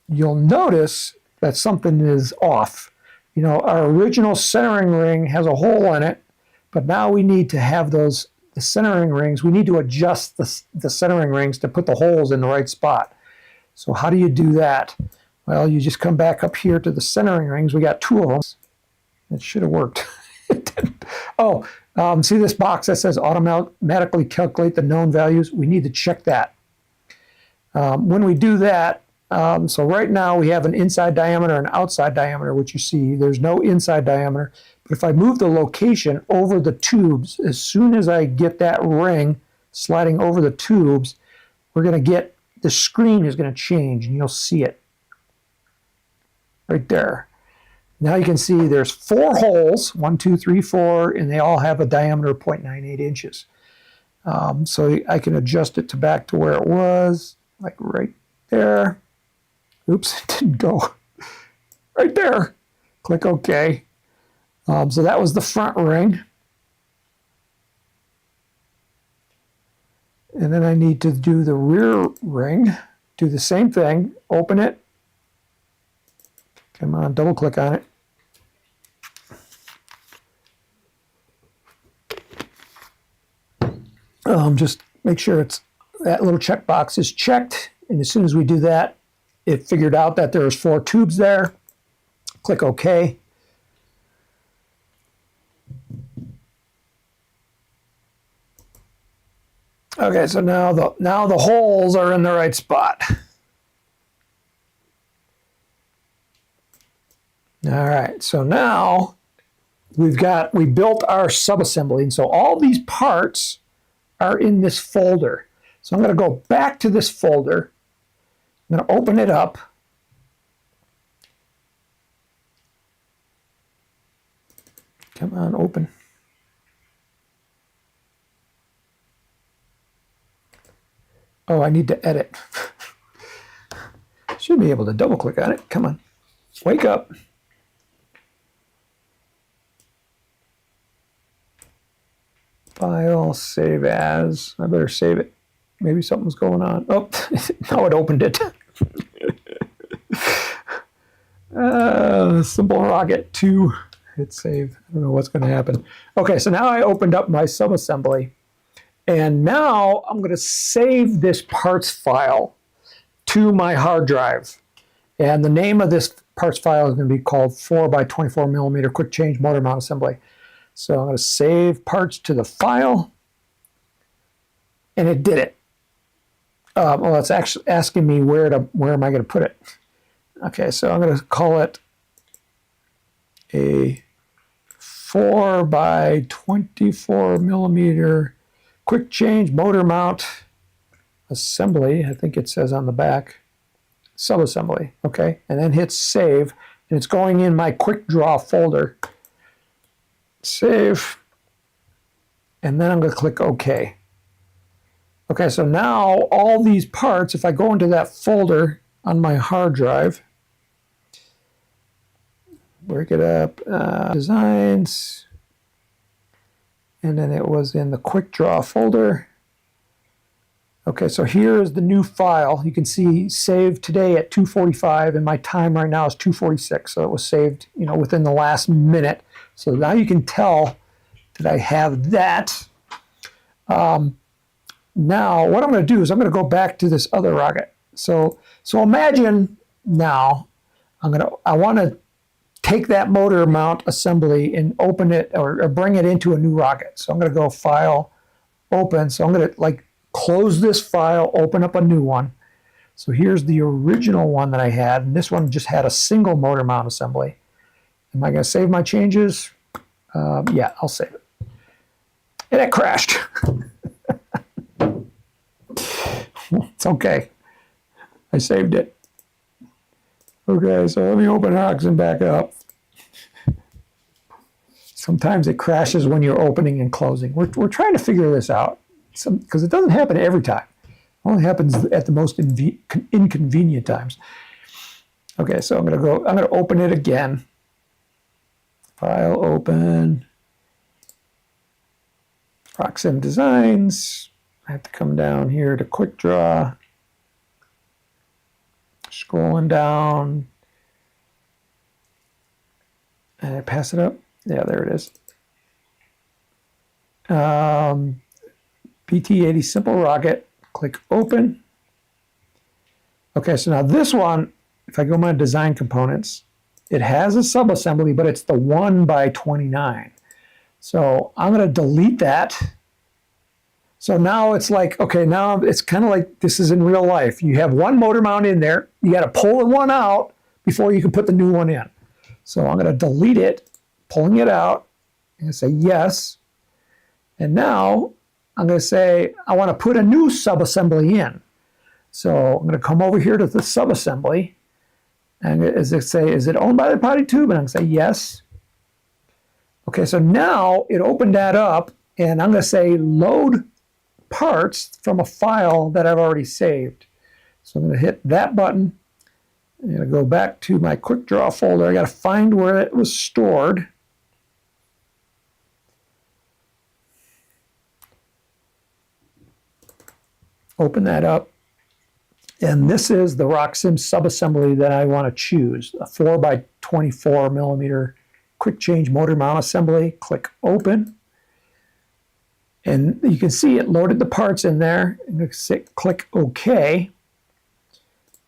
you'll notice that something is off. Our original centering ring has a hole in it, but now we need to have the centering rings. We need to adjust the centering rings to put the holes in the right spot. So how do you do that? Well, you just come back up here to the centering rings. We got 2 of them. It should have worked. It didn't. Oh, see this box that says automatically calculate the known values? We need to check that. When we do that, so right now we have an inside diameter and outside diameter, which you see. There's no inside diameter. But if I move the location over the tubes, as soon as I get that ring sliding over the tubes, we're going to get, the screen is going to change, and you'll see it right there. Now you can see there's 4 holes, 1, 2, 3, 4, and they all have a diameter of 0.98 inches. So I can adjust it back to where it was, like right there. Oops, it didn't go. Right there. Click OK. So that was the front ring. And then I need to do the rear ring. Do the same thing. Open it. Come on, double click on it. Just make sure that little checkbox is checked. And as soon as we do that, it figured out that there's 4 tubes there. Click OK. Okay, so now the holes are in the right spot. All right, so now we built our subassembly, and so all these parts are in this folder. So I'm going to go back to this folder. I'm going to open it up. Come on, open. Oh, I need to edit. Should be able to double click on it. Come on, wake up. File, save as. I better save it. Maybe something's going on. Oh, now it opened it. Simple Rocket 2. Hit save. I don't know what's going to happen. Okay, so now I opened up my subassembly. And now I'm going to save this parts file to my hard drive. And the name of this parts file is going to be called 4 by 24 millimeter quick change motor mount assembly. So I'm going to save parts to the file, and it did it. Well, it's actually asking me where am I going to put it. Okay, so I'm going to call it a 4 by 24 millimeter quick change motor mount assembly. I think it says on the back, subassembly. Okay, and then hit save, and it's going in my quick draw folder. Save, and then I'm going to click OK. Okay, so now all these parts, if I go into that folder on my hard drive, work it up, designs, and then it was in the quick draw folder. Okay, so here is the new file. You can see saved today at 2:45, and my time right now is 2:46. So it was saved, within the last minute. So now you can tell that I have that. Now, what I'm going to do is I'm going to go back to this other rocket. So imagine now I want to take that motor mount assembly and open it or bring it into a new rocket. So I'm going to go File, Open. So I'm going to close this file, open up a new one. So here's the original one that I had, and this one just had a single motor mount assembly. Am I going to save my changes? Yeah, I'll save it. And it crashed. It's okay. I saved it. Okay, so let me open RockSim back up. Sometimes it crashes when you're opening and closing. We're trying to figure this out because it doesn't happen every time. It only happens at the most inconvenient times. Okay, so I'm going to open it again. File, open. RockSim Designs. I have to come down here to Quick Draw. Scrolling down. And I pass it up. Yeah, there it is. PT80 Simple Rocket. Click Open. Okay, so now this one, if I go my design components, it has a subassembly, but it's the 1 by 29. So I'm going to delete that. So now it's like, okay, now it's kind of like this is in real life. You have one motor mount in there. You got to pull one out before you can put the new one in. So I'm going to delete it, pulling it out, and say yes. And now I'm going to say I want to put a new subassembly in. So I'm going to come over here to the subassembly. And as it say, is it owned by the potty tube? And I'm going to say yes. Okay, so now it opened that up, and I'm going to say load parts from a file that I've already saved. So I'm going to hit that button. I'm going to go back to my quick draw folder. I got to find where it was stored. Open that up. And this is the RockSim subassembly that I want to choose, a 4 by 24 millimeter quick change motor mount assembly. Click Open. And you can see it loaded the parts in there. And click OK.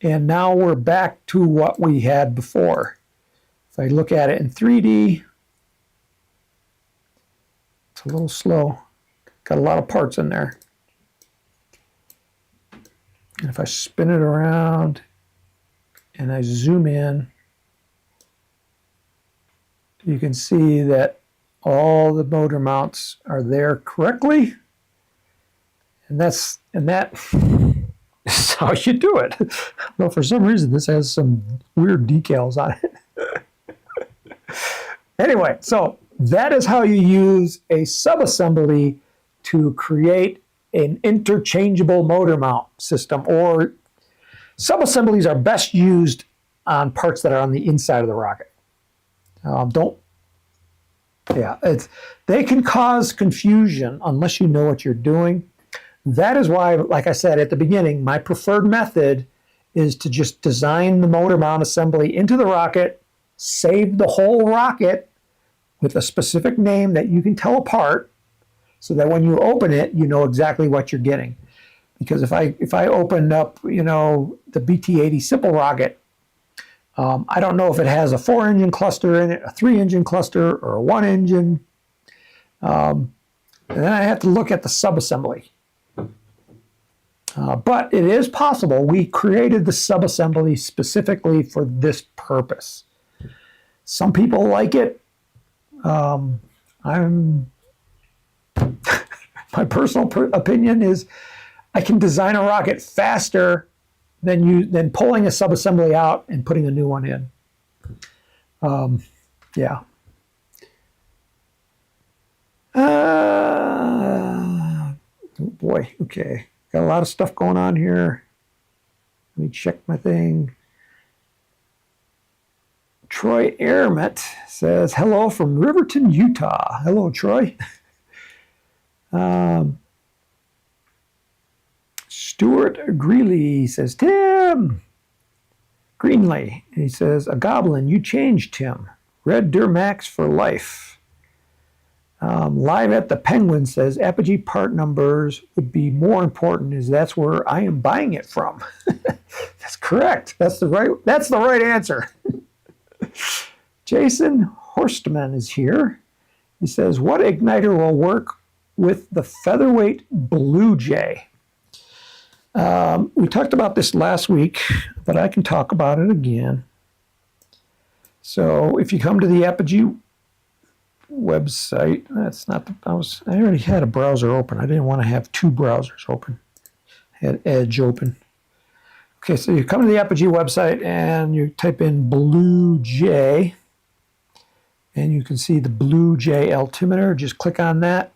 And now we're back to what we had before. If I look at it in 3D, it's a little slow. Got a lot of parts in there. And if I spin it around and I zoom in, you can see that all the motor mounts are there correctly. And that is how you do it. Well, for some reason, this has some weird decals on it. Anyway, so that is how you use a subassembly to create an interchangeable motor mount system, or subassemblies are best used on parts that are on the inside of the rocket. They can cause confusion unless you know what you're doing. That is why, like I said at the beginning, my preferred method is to just design the motor mount assembly into the rocket, save the whole rocket with a specific name that you can tell apart, so that when you open it, you know exactly what you're getting. Because if I open up, the BT-80 Simple Rocket, I don't know if it has a 4-engine cluster in it, a 3-engine cluster, or a 1-engine. And then I have to look at the subassembly. But it is possible we created the subassembly specifically for this purpose. Some people like it. My personal opinion is I can design a rocket faster than pulling a subassembly out and putting a new one in. Yeah. Oh boy, okay. Got a lot of stuff going on here. Let me check my thing. Troy Airmet says, hello from Riverton, Utah. Hello, Troy. Stuart Greeley says, Tim. Greenley, he says, a goblin, you changed, Tim. Red Durmax for life. Live at the Penguin says, Apogee part numbers would be more important, as that's where I am buying it from. That's correct. That's the right answer. Jason Horstman is here. He says, what igniter will work with the featherweight Blue Jay? We talked about this last week, but I can talk about it again. So if you come to the Apogee website, I already had a browser open. I didn't want to have two browsers open. I had Edge open. Okay, so you come to the Apogee website and you type in Blue Jay, and you can see the Blue Jay altimeter. Just click on that.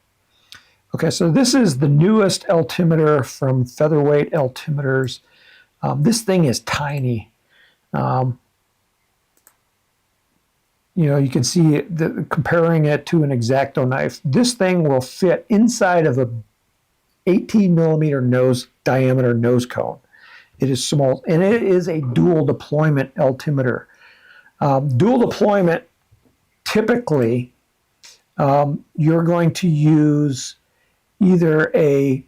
Okay, so this is the newest altimeter from Featherweight Altimeters. This thing is tiny. You can see comparing it to an X-Acto knife. This thing will fit inside of a 18 millimeter diameter nose cone. It is small, and it is a dual deployment altimeter. Dual deployment, typically, you're going to use either an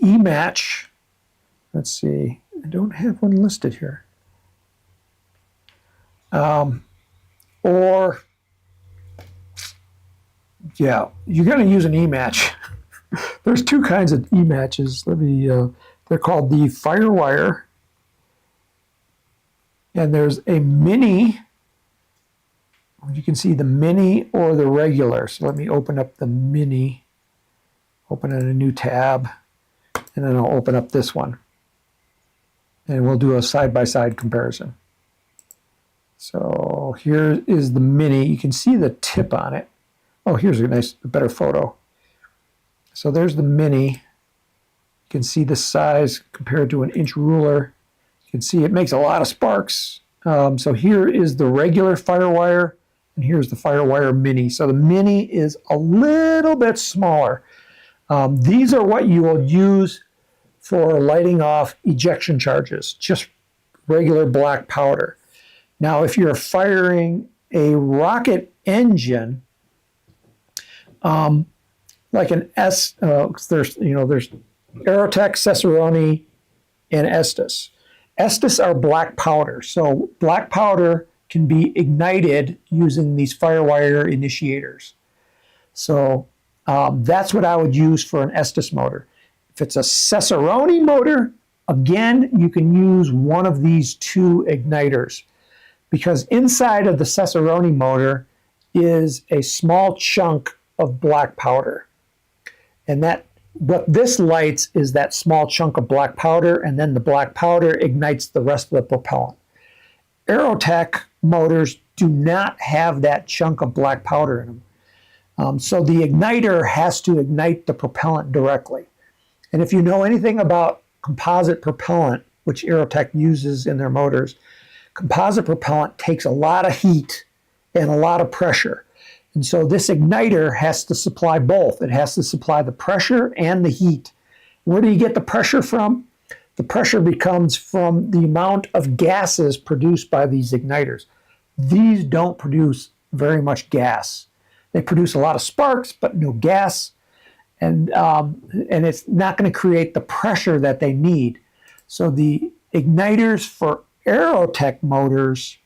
E-match. Let's see, I don't have one listed here. Or, yeah, you're going to use an E-match. There's two kinds of E-matches. They're called the Firewire, and there's a mini. You can see the mini or the regular. So let me open up the mini, open in a new tab, and then I'll open up this one. And we'll do a side-by-side comparison. So here is the mini. You can see the tip on it. Oh, here's a better photo. So there's the mini. You can see the size compared to an inch ruler. You can see it makes a lot of sparks. So here is the regular Firewire, and here's the Firewire Mini. So the Mini is a little bit smaller. These are what you will use for lighting off ejection charges, just regular black powder. Now, if you're firing a rocket engine, like an there's Aerotech, Cesaroni, and Estes. Estes are black powder. So black powder can be ignited using these Firewire initiators. So that's what I would use for an Estes motor. If it's a Cesaroni motor, again, you can use one of these two igniters, because inside of the Cesaroni motor is a small chunk of black powder. And what this lights is that small chunk of black powder, and then the black powder ignites the rest of the propellant. Aerotech motors do not have that chunk of black powder in them. So the igniter has to ignite the propellant directly. And if you know anything about composite propellant, which Aerotech uses in their motors, composite propellant takes a lot of heat and a lot of pressure. And so this igniter has to supply both. It has to supply the pressure and the heat. Where do you get the pressure from? The pressure comes from the amount of gases produced by these igniters. These don't produce very much gas. They produce a lot of sparks, but no gas. And it's not going to create the pressure that they need. So the igniters for Aerotech motors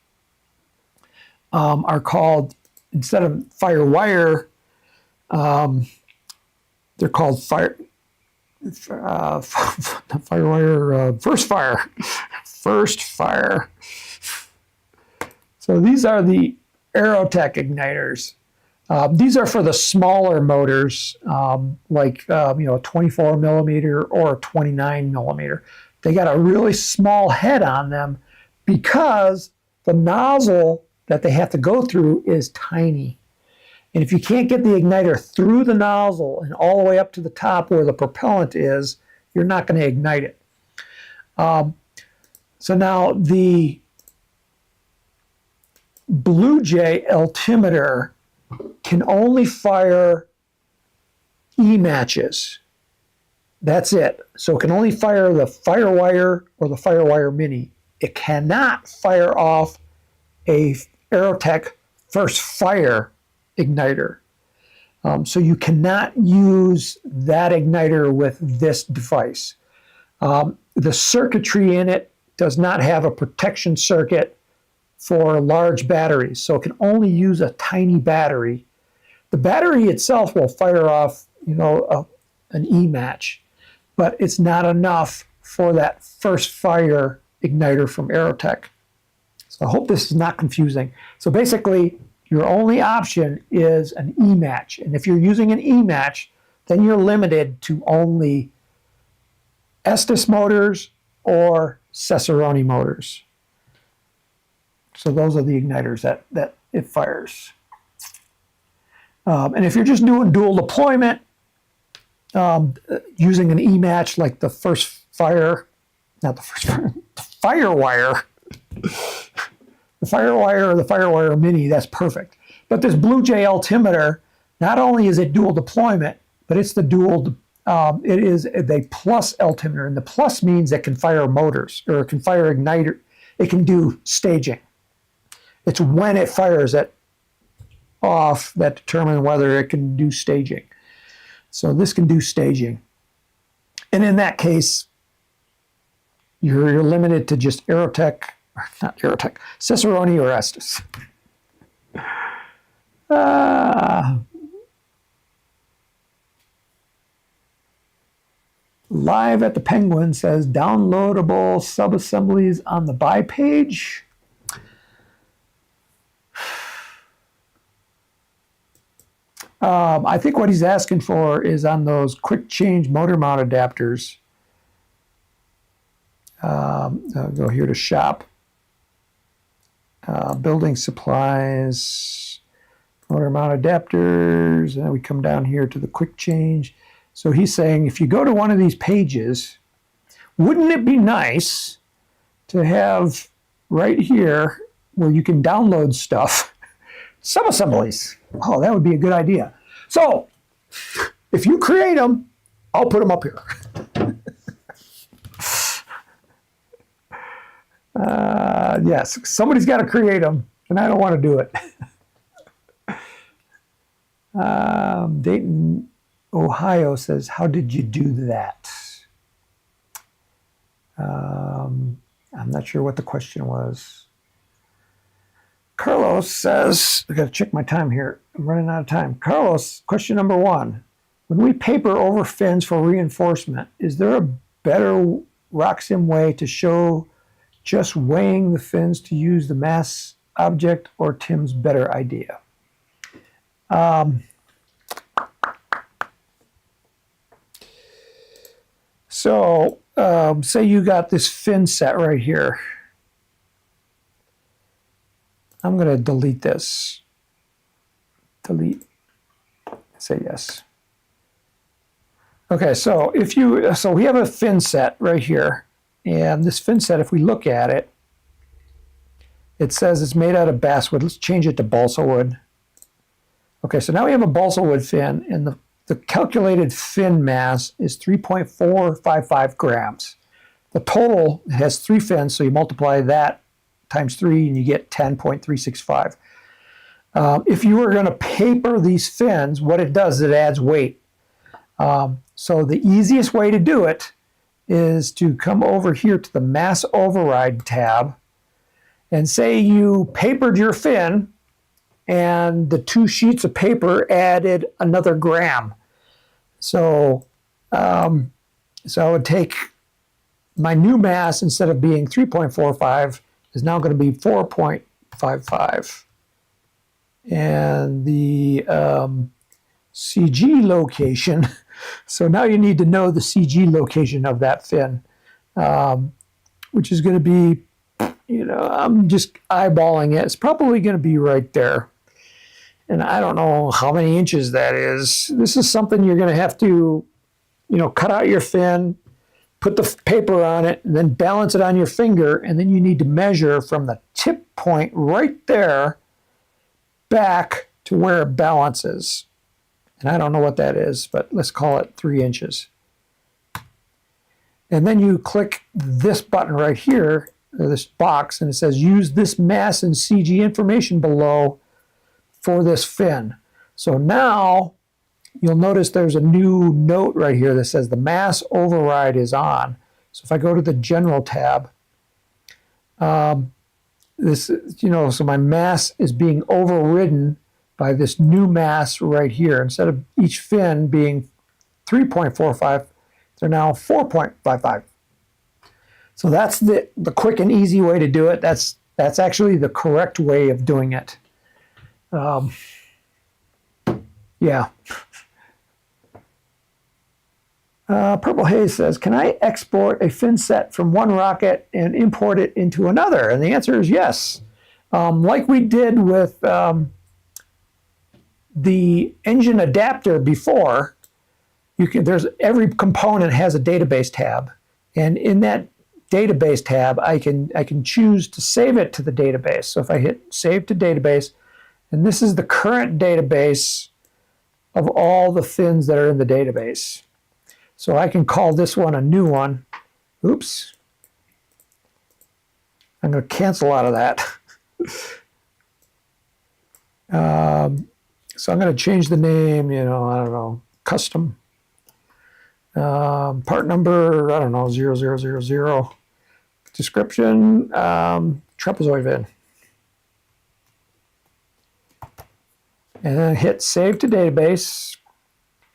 are called, instead of firewire, they're called firewire, first fire. First fire. So these are the Aerotech igniters. These are for the smaller motors, like a 24 millimeter or a 29 millimeter. They got a really small head on them because the nozzle that they have to go through is tiny. And if you can't get the igniter through the nozzle and all the way up to the top where the propellant is, you're not going to ignite it. So now the Blue Jay altimeter can only fire E-matches. That's it. So it can only fire the Firewire or the Firewire Mini. It cannot fire off a Aerotech first fire igniter. So you cannot use that igniter with this device. The circuitry in it does not have a protection circuit for large batteries, so it can only use a tiny battery. The battery itself will fire off, an E-match, but it's not enough for that first fire igniter from Aerotech. So I hope this is not confusing. So basically, your only option is an E-match, and if you're using an E-match, then you're limited to only Estes motors or Cesaroni motors. So those are the igniters that it fires. And if you're just doing dual deployment, using an E-match like the first fire, not the first fire, the Firewire, the Firewire or the Firewire Mini, that's perfect. But this Blue Jay altimeter, not only is it dual deployment, but it's the it is the plus altimeter, and the plus means it can fire motors, or it can fire igniter. It can do staging. It's when it fires it off that determine whether it can do staging. So this can do staging. And in that case, you're limited to just Aerotech, not Aerotech, Cesaroni or Estes. Live at the Penguin says downloadable subassemblies on the buy page. I think what he's asking for is on those quick change motor mount adapters. I'll go here to shop. Building supplies, motor mount adapters, and then we come down here to the quick change. So he's saying if you go to one of these pages, wouldn't it be nice to have right here where you can download stuff, subassemblies? Oh, that would be a good idea. So if you create them, I'll put them up here. Yes, somebody's got to create them, and I don't want to do it. Dayton, Ohio says, how did you do that? I'm not sure what the question was. Carlos says, I've got to check my time here. I'm running out of time. Carlos, question number 1. When we paper over fins for reinforcement, is there a better RockSim way to show just weighing the fins to use the mass object, or Tim's better idea? So say you got this fin set right here. I'm going to delete this. Delete. Say yes. Okay, so we have a fin set right here, and this fin set, if we look at it, it says it's made out of basswood. Let's change it to balsa wood. Okay, so now we have a balsa wood fin, and the calculated fin mass is 3.455 grams. The total has 3 fins, so you multiply that times 3 and you get 10.365. If you were going to paper these fins, what it does is it adds weight. So the easiest way to do it is to come over here to the mass override tab, And say you papered your fin and the 2 sheets of paper added another gram. So, so I would take my new mass, instead of being 3.45, is now going to be 4.55. And the CG location, so now you need to know the CG location of that fin, which is going to be, I'm just eyeballing it. It's probably going to be right there. And I don't know how many inches that is. This is something you're going to have to, cut out your fin, put the paper on it, and then balance it on your finger. And then you need to measure from the tip point right there back to where it balances. And I don't know what that is, but let's call it 3 inches. And then you click this button right here, or this box, and it says use this mass and CG information below for this fin. So now you'll notice there's a new note right here that says the mass override is on. So if I go to the general tab, so my mass is being overridden by this new mass right here. Instead of each fin being 3.45, they're now 4.55. So that's the quick and easy way to do it. That's actually the correct way of doing it. Yeah. Purple Haze says, can I export a fin set from one rocket and import it into another? And the answer is yes. Like we did with the engine adapter before, every component has a database tab. And in that database tab, I can choose to save it to the database. So if I hit save to database, and this is the current database of all the fins that are in the database. So I can call this one a new one. Oops. I'm going to cancel out of that. So I'm going to change the name, I don't know, custom. Part number, I don't know, 0000. Description, trapezoid fin. And then hit save to database.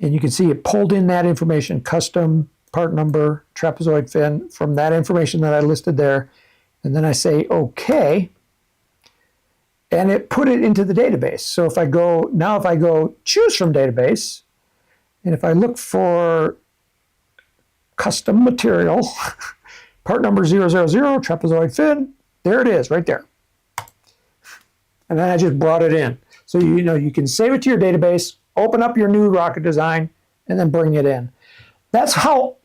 And you can see it pulled in that information, custom, part number, trapezoid fin, from that information that I listed there. And then I say OK. And it put it into the database. So if I go choose from database, and if I look for custom material, part number 000, trapezoid fin, there it is, right there. And then I just brought it in. So you can save it to your database, open up your new rocket design, and then bring it in. That's how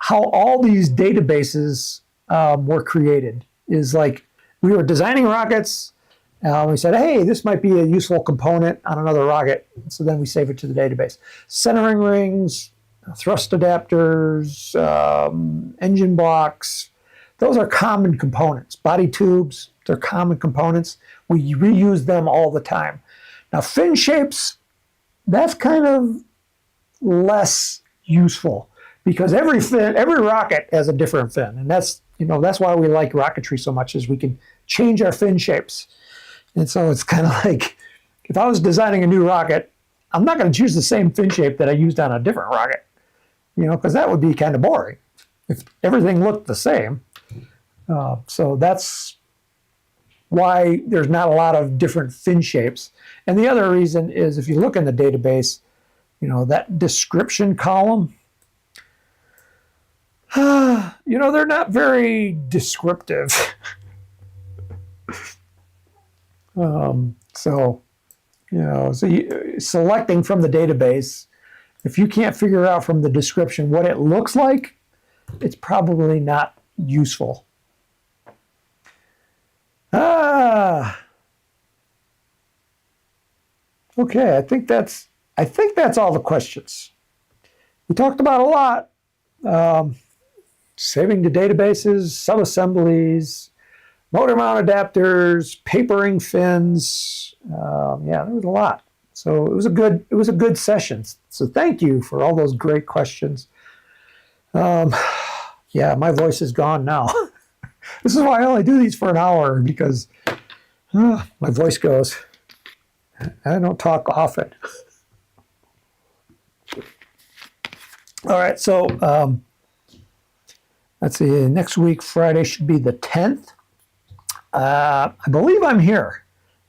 all these databases were created. Is like we were designing rockets. We said, hey, this might be a useful component on another rocket. So then we save it to the database. Centering rings, thrust adapters, engine blocks, those are common components. Body tubes, they're common components. We reuse them all the time. Now, fin shapes, that's kind of less useful because every rocket has a different fin. And that's why we like rocketry so much, is we can change our fin shapes. And so it's kind of like, if I was designing a new rocket, I'm not going to choose the same fin shape that I used on a different rocket, because that would be kind of boring if everything looked the same. So that's why there's not a lot of different fin shapes. And the other reason is if you look in the database, that description column, they're not very descriptive. Selecting from the database, if you can't figure out from the description what it looks like, it's probably not useful. Okay, I think that's all the questions. We talked about a lot. Saving to databases, subassemblies, motor mount adapters, papering fins. There was a lot. So it was a good session. So thank you for all those great questions. My voice is gone now. This is why I only do these for an hour, because my voice goes. I don't talk often. All right, so let's see. Next week, Friday, should be the 10th. I believe I'm here.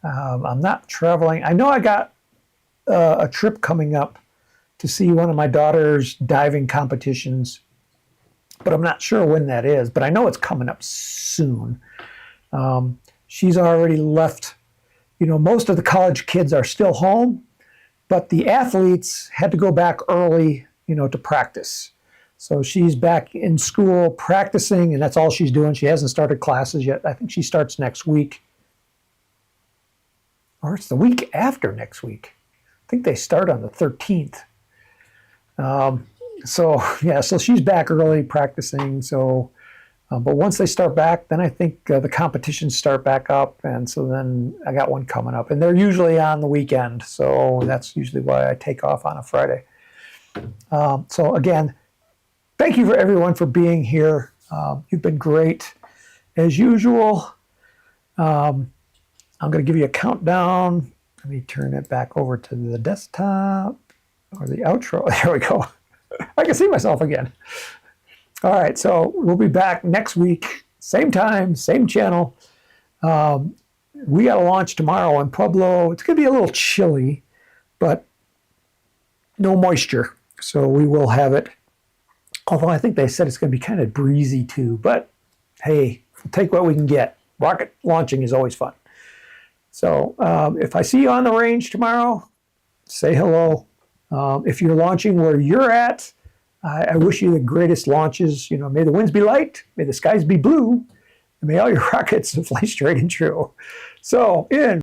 I'm not traveling. I know I got a trip coming up to see one of my daughter's diving competitions, but I'm not sure when that is. But I know it's coming up soon. She's already left. You know, most of the college kids are still home, but the athletes had to go back early, you know, to practice. So she's back in school practicing, and that's all she's doing. She hasn't started classes yet. I think she starts next week. Or it's the week after next week. I think they start on the 13th. So she's back early practicing. But once they start back, then I think the competitions start back up. And so then I got one coming up. And they're usually on the weekend. So that's usually why I take off on a Friday. So again, thank you for everyone for being here. You've been great as usual. I'm going to give you a countdown. Let me turn it back over to the desktop or the outro. There we go. I can see myself again. All right, so we'll be back next week, same time, same channel. We got a launch tomorrow in Pueblo. It's going to be a little chilly, but no moisture, so we will have it. Although I think they said it's going to be kind of breezy too, but hey, we'll take what we can get. Rocket launching is always fun. So if I see you on the range tomorrow, say hello. If you're launching where you're at, I wish you the greatest launches. You know, may the winds be light, may the skies be blue, and may all your rockets fly straight and true. So in